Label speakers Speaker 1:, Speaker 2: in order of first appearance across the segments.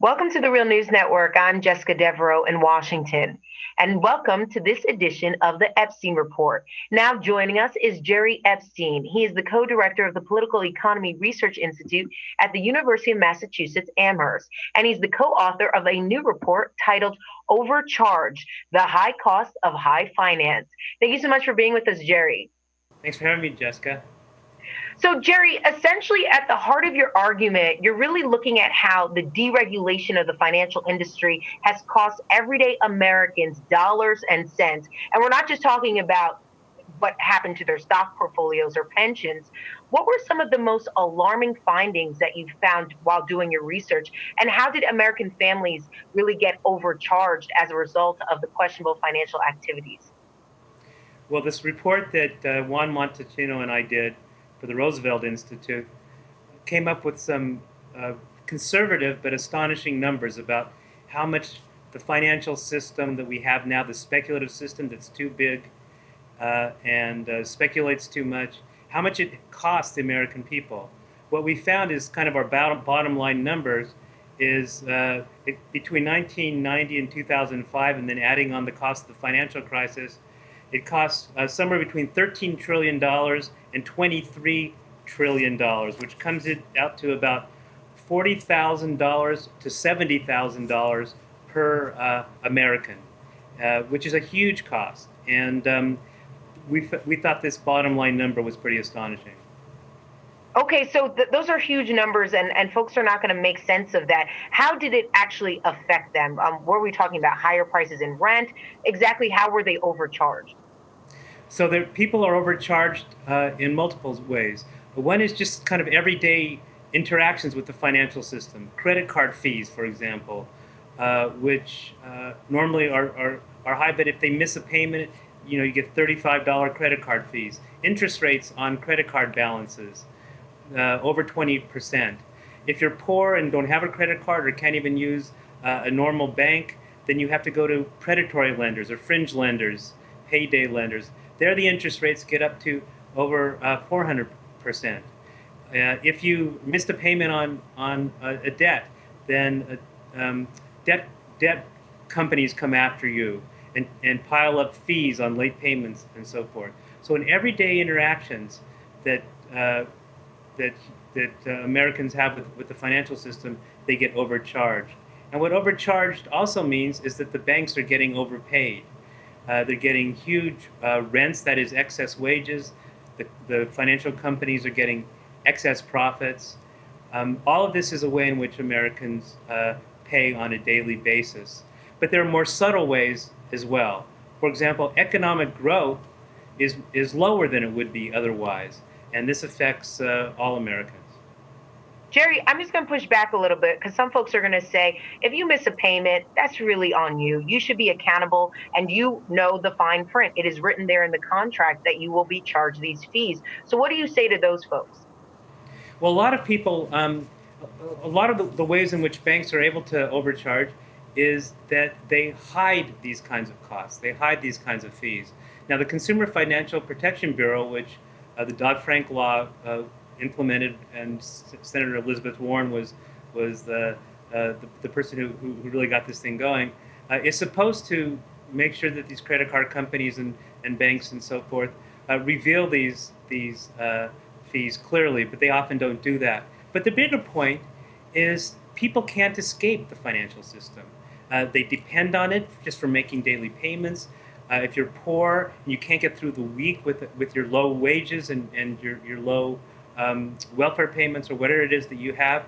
Speaker 1: Welcome to the Real News Network. I'm Jessica Devereaux in Washington. And welcome to this edition of the Epstein Report. Now joining us is Gerald Epstein. He is the co-director of the Political Economy Research Institute at the University of Massachusetts Amherst. And he's the co-author of a new report titled Overcharge, the High Cost of High Finance. Thank you so much for being with us, Gerald.
Speaker 2: Thanks for having me, Jessica.
Speaker 1: So, Gerald, essentially at the heart of your argument, you're really looking at how the deregulation of the financial industry has cost everyday Americans dollars and cents. And we're not just talking about what happened to their stock portfolios or pensions. What were some of the most alarming findings that you found while doing your research? And how did American families really get overcharged as a result of the questionable financial activities?
Speaker 2: Well, this report that Juan Montecino and I did for the Roosevelt Institute came up with some conservative but astonishing numbers about how much the financial system that we have now, the speculative system that's too big and speculates too much, how much it costs the American people. What we found is kind of our bottom line numbers is between 1990 and 2005, and then adding on the cost of the financial crisis, it costs somewhere between $13 trillion and $23 trillion, which comes out to about $40,000 to $70,000 per American, which is a huge cost. And we thought this bottom line number was pretty astonishing.
Speaker 1: Okay, so those are huge numbers, and folks are not going to make sense of that. How did it actually affect them? Were we talking about higher prices in rent? Exactly how were they overcharged?
Speaker 2: So people are overcharged in multiple ways. One is just kind of everyday interactions with the financial system. Credit card fees, for example, which normally are high, but if they miss a payment, you get $35 credit card fees. Interest rates on credit card balances, over 20%. If you're poor and don't have a credit card or can't even use a normal bank, then you have to go to predatory lenders or fringe lenders, payday lenders. There the interest rates get up to over 400%. If you missed a payment on a debt, then debt companies come after you and pile up fees on late payments and so forth. So in everyday interactions that Americans have with the financial system, they get overcharged. And what overcharged also means is that the banks are getting overpaid. They're getting huge rents, that is excess wages. The financial companies are getting excess profits. All of this is a way in which Americans pay on a daily basis. But there are more subtle ways as well. For example, economic growth is lower than it would be otherwise. And this affects all Americans.
Speaker 1: Gerald, I'm just going to push back a little bit because some folks are going to say, if you miss a payment, that's really on you. You should be accountable, and you know the fine print. It is written there in the contract that you will be charged these fees. So what do you say to those folks?
Speaker 2: Well, a lot of people, a lot of the ways in which banks are able to overcharge is that they hide these kinds of costs. They hide these kinds of fees. Now, the Consumer Financial Protection Bureau, which the Dodd-Frank law implemented, and Senator Elizabeth Warren was the person who really got this thing going, is supposed to make sure that these credit card companies and banks and so forth reveal these fees clearly, but they often don't do that. But the bigger point is people can't escape the financial system. They depend on it just for making daily payments. If you're poor and you can't get through the week with your low wages and your low welfare payments or whatever it is that you have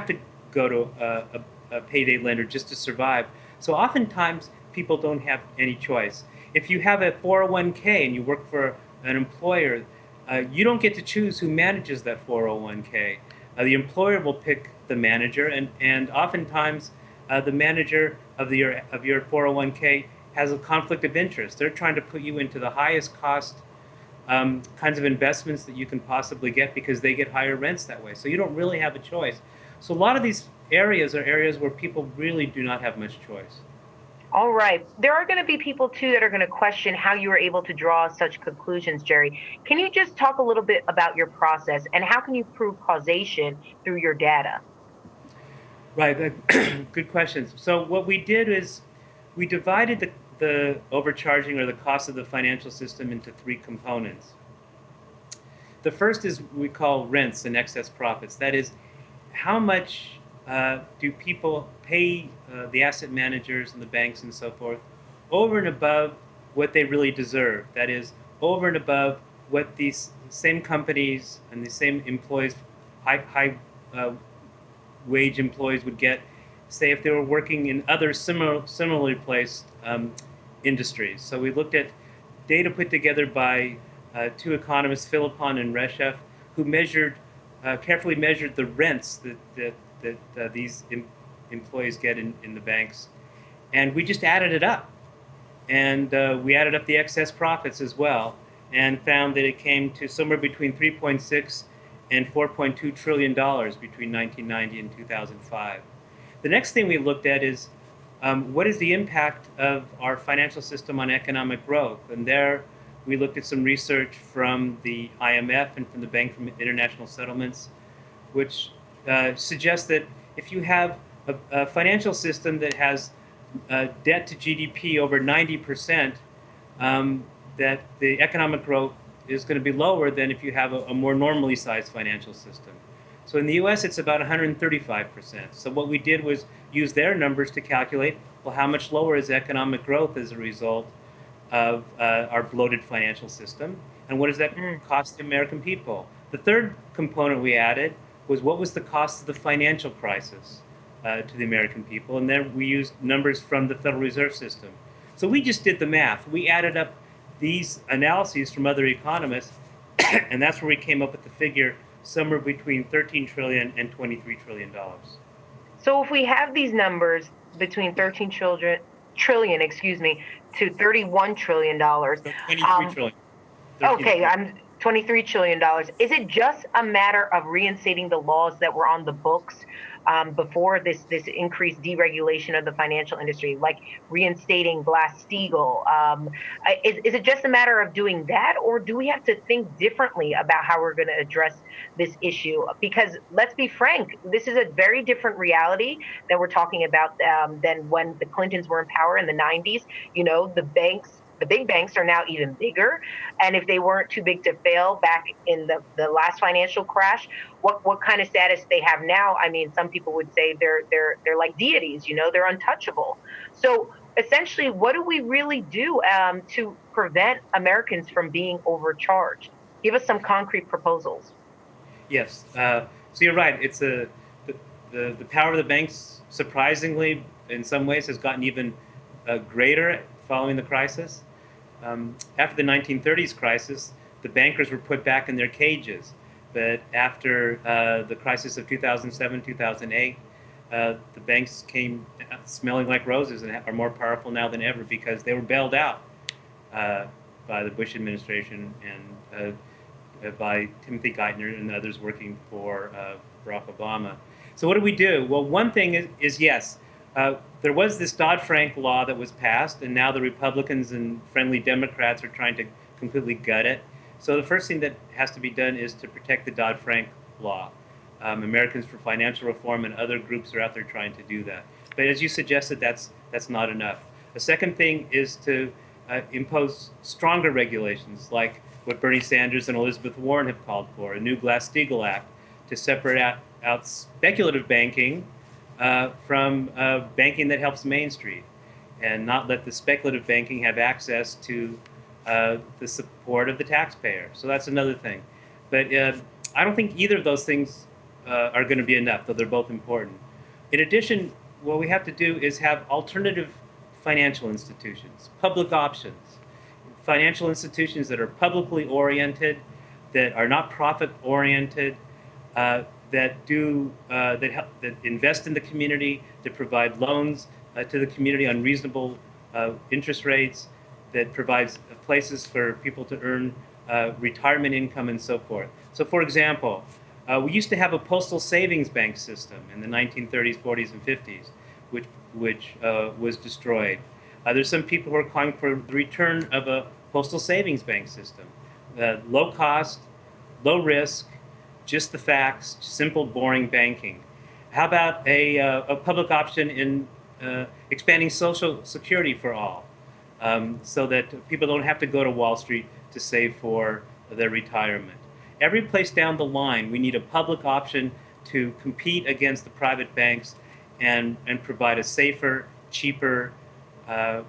Speaker 2: to go to a payday lender just to survive. So oftentimes people don't have any choice. If you have a 401k and you work for an employer, you don't get to choose who manages that 401k. The employer will pick the manager, and oftentimes the manager of your 401k has a conflict of interest. They're trying to put you into the highest cost kinds of investments that you can possibly get because they get higher rents that way. So you don't really have a choice. So a lot of these areas are areas where people really do not have much choice.
Speaker 1: All right. There are going to be people, too, that are going to question how you were able to draw such conclusions, Gerald. Can you just talk a little bit about your process and how can you prove causation through your data?
Speaker 2: Right. Good questions. So what we did is we divided the overcharging or the cost of the financial system into three components. The first is we call rents and excess profits. That is, how much do people pay the asset managers and the banks and so forth over and above what they really deserve? That is, over and above what these same companies and the same employees, high wage employees would get, say, if they were working in other similarly placed industries. So we looked at data put together by two economists, Philippon and Reshef, who carefully measured the rents that these employees get in the banks. And we just added it up. And we added up the excess profits as well and found that it came to somewhere between 3.6 and 4.2 trillion dollars between 1990 and 2005. The next thing we looked at is what is the impact of our financial system on economic growth? And there we looked at some research from the IMF and from the Bank for International Settlements, which suggests that if you have a financial system that has debt to GDP over 90%, that the economic growth is going to be lower than if you have a more normally sized financial system. So in the US, it's about 135%. So what we did was use their numbers to calculate, well, how much lower is economic growth as a result of our bloated financial system? And what does that cost the American people? The third component we added was what was the cost of the financial crisis to the American people? And then we used numbers from the Federal Reserve System. So we just did the math. We added up these analyses from other economists, and that's where we came up with the figure somewhere between 13 trillion and 23 trillion dollars.
Speaker 1: So if we have these numbers between 13 trillion, excuse me, to 31 trillion dollars,
Speaker 2: So 23 trillion.
Speaker 1: okay, I'm $23 trillion. Is it just a matter of reinstating the laws that were on the books before this increased deregulation of the financial industry, like reinstating Glass-Steagall? Is it just a matter of doing that, or do we have to think differently about how we're going to address this issue? Because let's be frank, this is a very different reality that we're talking about than when the Clintons were in power in the 90s. You know, the big banks are now even bigger, and if they weren't too big to fail back in the last financial crash, what kind of status they have now? I mean, some people would say they're like deities. You know, they're untouchable. So essentially, what do we really do to prevent Americans from being overcharged? Give us some concrete proposals.
Speaker 2: Yes. So you're right. It's the power of the banks, surprisingly, in some ways, has gotten even greater following the crisis. After the 1930s crisis, the bankers were put back in their cages. But after the crisis of 2007, 2008, the banks came smelling like roses and are more powerful now than ever because they were bailed out by the Bush administration and by Timothy Geithner and others working for Barack Obama. So what do we do? Well, one thing is yes, there was this Dodd-Frank law that was passed, and now the Republicans and friendly Democrats are trying to completely gut it. So the first thing that has to be done is to protect the Dodd-Frank law. Americans for Financial Reform and other groups are out there trying to do that. But as you suggested, that's not enough. The second thing is to impose stronger regulations, like what Bernie Sanders and Elizabeth Warren have called for, a new Glass-Steagall Act to separate out speculative banking from banking that helps Main Street, and not let the speculative banking have access to the support of the taxpayer. So that's another thing. But I don't think either of those things are going to be enough, though they're both important. In addition, what we have to do is have alternative financial institutions, public options, financial institutions that are publicly oriented, that are not profit oriented, that invest in the community, that provide loans to the community on reasonable interest rates, that provides places for people to earn retirement income and so forth. So, for example, we used to have a postal savings bank system in the 1930s, 40s, and 50s, which was destroyed. There's some people who are calling for the return of a postal savings bank system. Low cost, low risk, just the facts, simple, boring banking. How about a public option in expanding Social Security for all, so that people don't have to go to Wall Street to save for their retirement? Every place down the line, we need a public option to compete against the private banks and provide a safer, cheaper uh,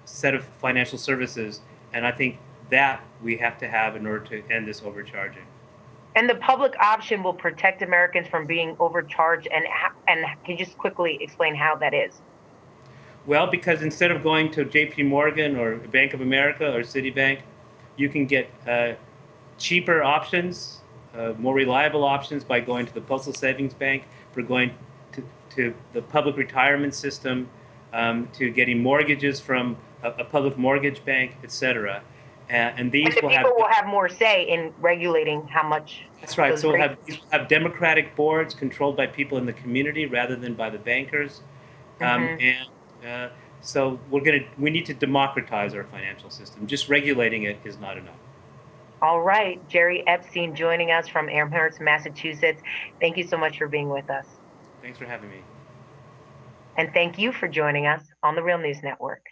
Speaker 2: set of financial services. And I think that we have to have in order to end this overcharging.
Speaker 1: And the public option will protect Americans from being overcharged. And can you just quickly explain how that is?
Speaker 2: Well, because instead of going to J.P. Morgan or Bank of America or Citibank, you can get cheaper options, more reliable options by going to the Postal Savings Bank, for going to the public retirement system, to getting mortgages from a public mortgage bank, etc. And
Speaker 1: And
Speaker 2: these
Speaker 1: the
Speaker 2: will
Speaker 1: people
Speaker 2: have.
Speaker 1: will have more say in regulating how much
Speaker 2: That's right.
Speaker 1: those
Speaker 2: So
Speaker 1: rates.
Speaker 2: these will have democratic boards controlled by people in the community rather than by the bankers.
Speaker 1: Hmm.
Speaker 2: And so we need to democratize our financial system. Just regulating it is not enough.
Speaker 1: All right. Jerry Epstein joining us from Amherst, Massachusetts. Thank you so much for being with us.
Speaker 2: Thanks for having me.
Speaker 1: And thank you for joining us on the Real News Network.